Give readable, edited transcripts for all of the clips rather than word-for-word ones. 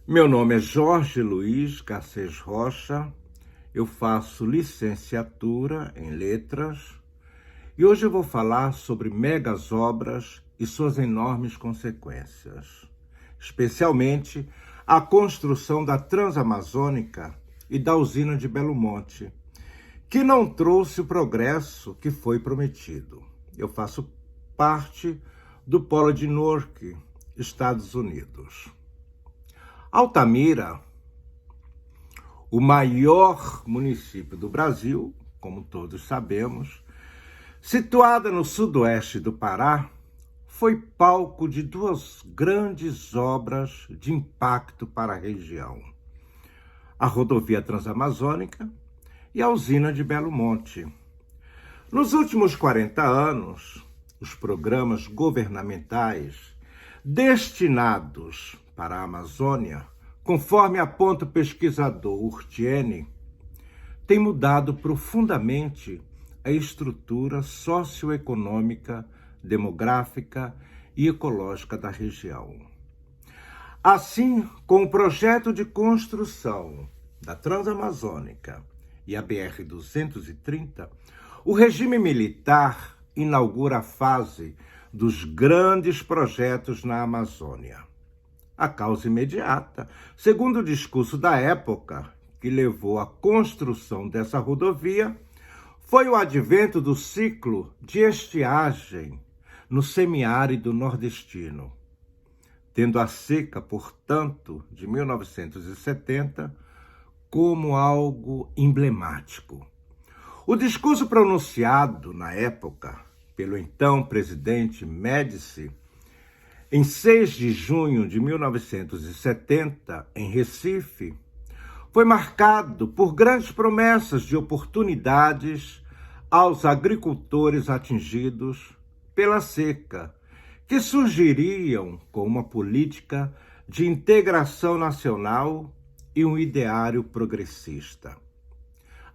Meu nome é Jorge Luiz Garcês Rocha, eu faço licenciatura em Letras e hoje eu vou falar sobre megas obras e suas enormes consequências, especialmente a construção da Transamazônica e da usina de Belo Monte, que não trouxe o progresso que foi prometido. Eu faço parte do Polo de Newark, Estados Unidos. Altamira, o maior município do Brasil, como todos sabemos, situada no sudoeste do Pará, foi palco de duas grandes obras de impacto para a região: a rodovia Transamazônica e a usina de Belo Monte. Nos últimos 40 anos, os programas governamentais destinados para a Amazônia, conforme aponta o pesquisador Urtiene, têm mudado profundamente a estrutura socioeconômica, demográfica e ecológica da região. Assim, com o projeto de construção da Transamazônica e a BR-230, o regime militar inaugura a fase dos grandes projetos na Amazônia. A causa imediata, segundo o discurso da época, que levou à construção dessa rodovia, foi o advento do ciclo de estiagem no semiárido nordestino, tendo a seca, portanto, de 1970 como algo emblemático. O discurso pronunciado na época pelo então presidente Médici, em 6 de junho de 1970, em Recife, foi marcado por grandes promessas de oportunidades aos agricultores atingidos pela seca, que surgiriam com uma política de integração nacional e um ideário progressista.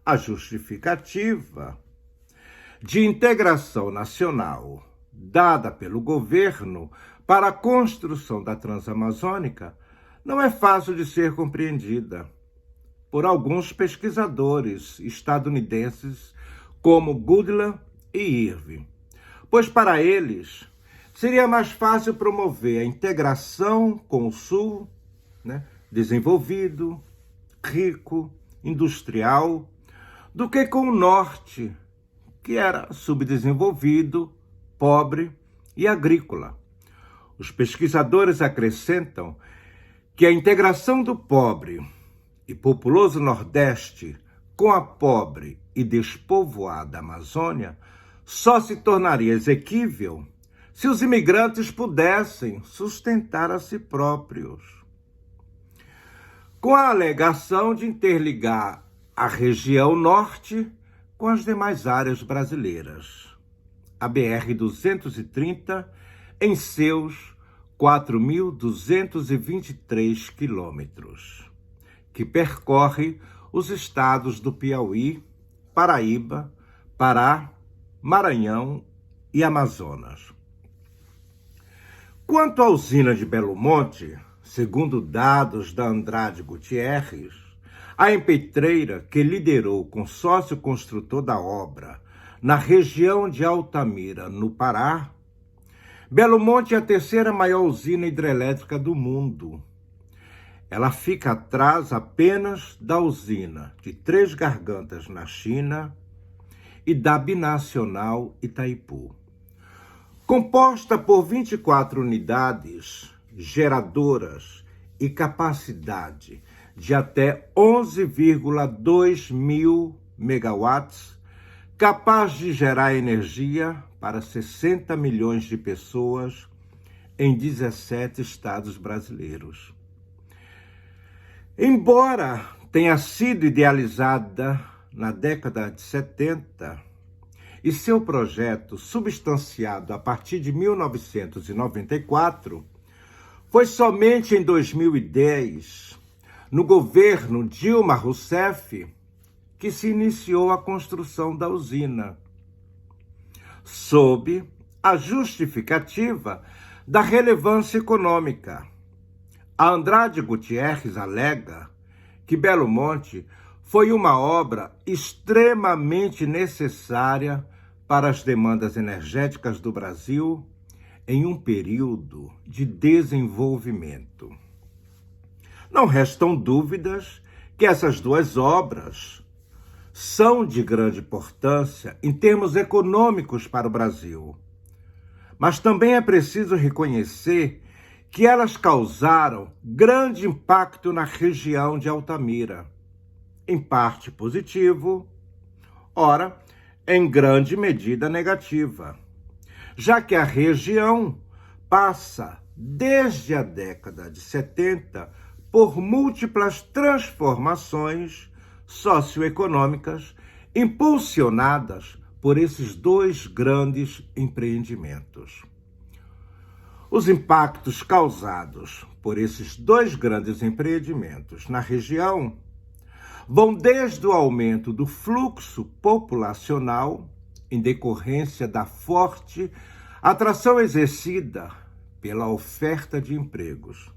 A justificativa de integração nacional dada pelo governo para a construção da Transamazônica não é fácil de ser compreendida por alguns pesquisadores estadunidenses como Goodland e Irving, pois para eles seria mais fácil promover a integração com o Sul, desenvolvido, rico, industrial, do que com o Norte, que era subdesenvolvido, pobre e agrícola. Os pesquisadores acrescentam que a integração do pobre e populoso Nordeste com a pobre e despovoada Amazônia só se tornaria exequível se os imigrantes pudessem sustentar a si próprios, com a alegação de interligar a região norte com as demais áreas brasileiras. A BR-230 em seus 4.223 quilômetros, que percorre os estados do Piauí, Paraíba, Pará, Maranhão e Amazonas. Quanto à usina de Belo Monte, segundo dados da Andrade Gutierrez, a empreiteira que liderou o consórcio construtor da obra na região de Altamira, no Pará, Belo Monte é a terceira maior usina hidrelétrica do mundo. Ela fica atrás apenas da usina de Três Gargantas, na China, e da binacional Itaipu. Composta por 24 unidades geradoras e capacidade de até 11,2 mil megawatts, capaz de gerar energia para 60 milhões de pessoas em 17 estados brasileiros. Embora tenha sido idealizada na década de 70 e seu projeto substanciado a partir de 1994, foi somente em 2010, no governo Dilma Rousseff, que se iniciou a construção da usina, sob a justificativa da relevância econômica, A Andrade Gutierrez alega que Belo Monte foi uma obra extremamente necessária para as demandas energéticas do Brasil em um período de desenvolvimento. Não restam dúvidas que essas duas obras são de grande importância em termos econômicos para o Brasil. Mas também é preciso reconhecer que elas causaram grande impacto na região de Altamira, em parte positivo, ora, em grande medida negativa, já que a região passa, desde a década de 70, por múltiplas transformações socioeconômicas impulsionadas por esses dois grandes empreendimentos. Os impactos causados por esses dois grandes empreendimentos na região vão desde o aumento do fluxo populacional em decorrência da forte atração exercida pela oferta de empregos,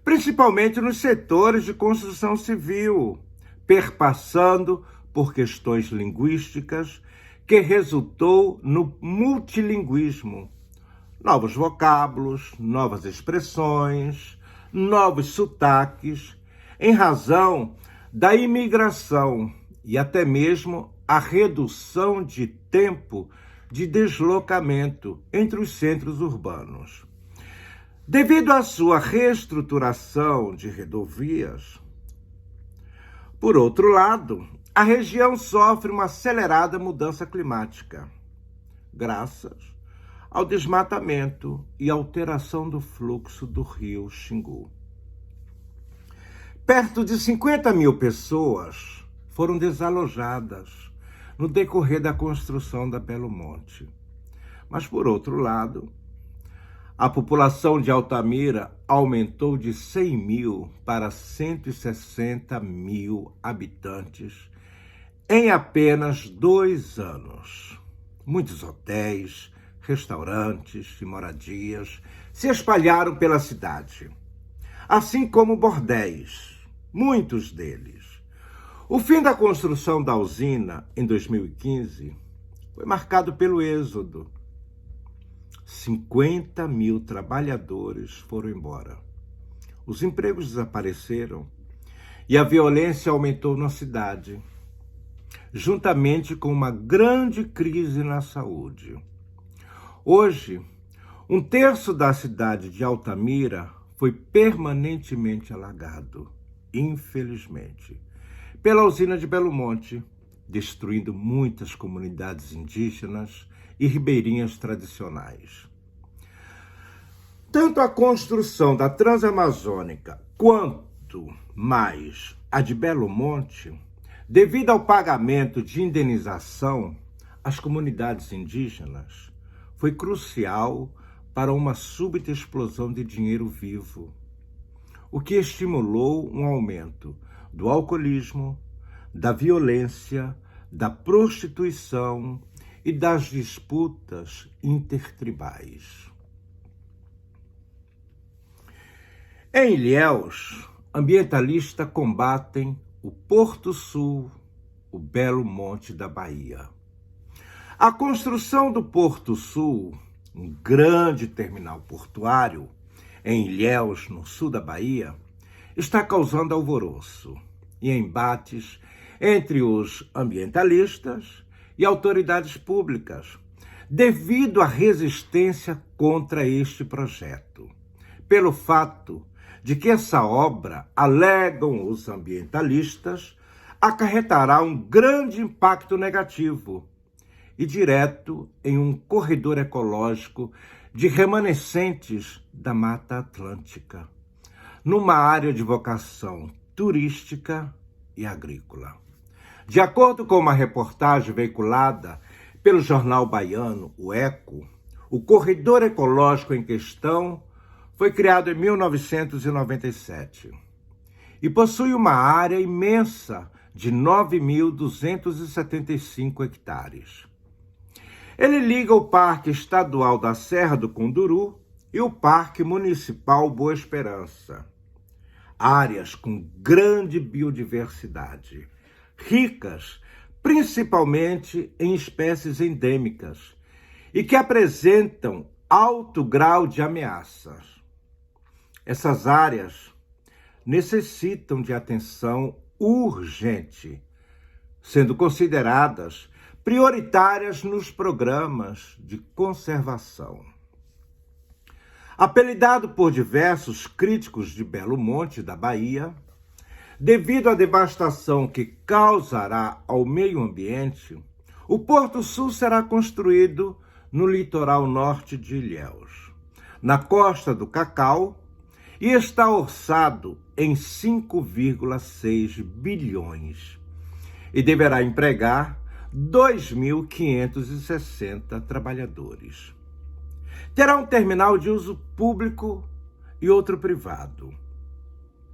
principalmente nos setores de construção civil, perpassando por questões linguísticas que resultou no multilinguismo. Novos vocábulos, novas expressões, novos sotaques, em razão da imigração e até mesmo a redução de tempo de deslocamento entre os centros urbanos. Devido à sua reestruturação de rodovias, por outro lado, a região sofre uma acelerada mudança climática, graças ao desmatamento e alteração do fluxo do rio Xingu. Perto de 50 mil pessoas foram desalojadas no decorrer da construção da Belo Monte. Mas, por outro lado, a população de Altamira aumentou de 100 mil para 160 mil habitantes em apenas 2 anos. Muitos hotéis, restaurantes e moradias se espalharam pela cidade, assim como bordéis, muitos deles. O fim da construção da usina, em 2015, foi marcado pelo êxodo. 50 mil trabalhadores foram embora. Os empregos desapareceram e a violência aumentou na cidade, juntamente com uma grande crise na saúde. Hoje, 1/3 da cidade de Altamira foi permanentemente alagado, infelizmente, pela usina de Belo Monte, destruindo muitas comunidades indígenas e ribeirinhas tradicionais. Tanto a construção da Transamazônica quanto mais a de Belo Monte, devido ao pagamento de indenização às comunidades indígenas, foi crucial para uma súbita explosão de dinheiro vivo, o que estimulou um aumento do alcoolismo, da violência, da prostituição e das disputas intertribais. Em Ilhéus, ambientalistas combatem o Porto Sul, o Belo Monte da Bahia. A construção do Porto Sul, um grande terminal portuário, em Ilhéus, no sul da Bahia, está causando alvoroço e embates entre os ambientalistas e autoridades públicas, devido à resistência contra este projeto, pelo fato de que essa obra, alegam os ambientalistas, acarretará um grande impacto negativo e direto em um corredor ecológico de remanescentes da Mata Atlântica, numa área de vocação turística e agrícola. De acordo com uma reportagem veiculada pelo jornal baiano, o Eco, o corredor ecológico em questão foi criado em 1997 e possui uma área imensa de 9.275 hectares. Ele liga o Parque Estadual da Serra do Conduru e o Parque Municipal Boa Esperança, áreas com grande biodiversidade, ricas principalmente em espécies endêmicas e que apresentam alto grau de ameaças. Essas áreas necessitam de atenção urgente, sendo consideradas prioritárias nos programas de conservação. Apelidado por diversos críticos de Belo Monte, da Bahia, devido à devastação que causará ao meio ambiente, o Porto Sul será construído no litoral norte de Ilhéus, na costa do Cacau, e está orçado em 5,6 bilhões e deverá empregar 2.560 trabalhadores. Terá um terminal de uso público e outro privado.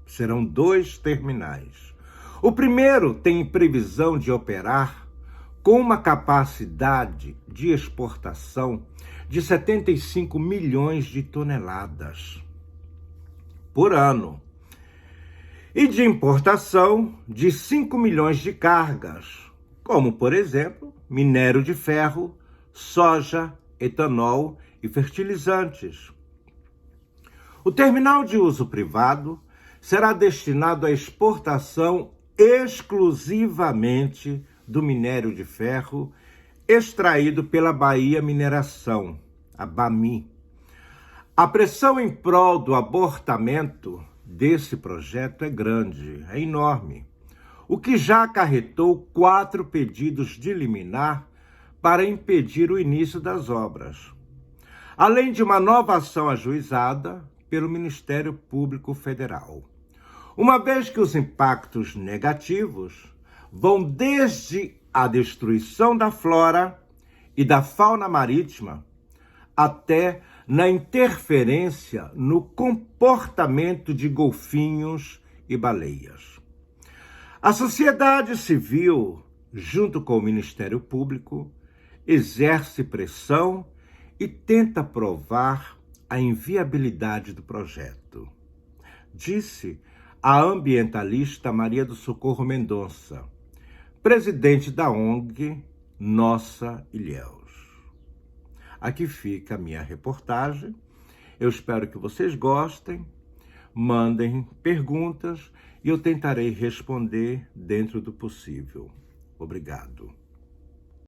Serão 2 terminais. O primeiro tem previsão de operar com uma capacidade de exportação de 75 milhões de toneladas por ano e de importação de 5 milhões de cargas, como, por exemplo, minério de ferro, soja, etanol e fertilizantes. O terminal de uso privado será destinado à exportação exclusivamente do minério de ferro extraído pela Bahia Mineração, a BAMI. A pressão em prol do abortamento desse projeto é grande, é enorme, o que já acarretou 4 pedidos de liminar para impedir o início das obras, além de uma nova ação ajuizada pelo Ministério Público Federal, uma vez que os impactos negativos vão desde a destruição da flora e da fauna marítima até na interferência no comportamento de golfinhos e baleias. A sociedade civil, junto com o Ministério Público, exerce pressão e tenta provar a inviabilidade do projeto, disse a ambientalista Maria do Socorro Mendonça, presidente da ONG Nossa Ilhéus. Aqui fica a minha reportagem. Eu espero que vocês gostem, mandem perguntas e eu tentarei responder dentro do possível. Obrigado.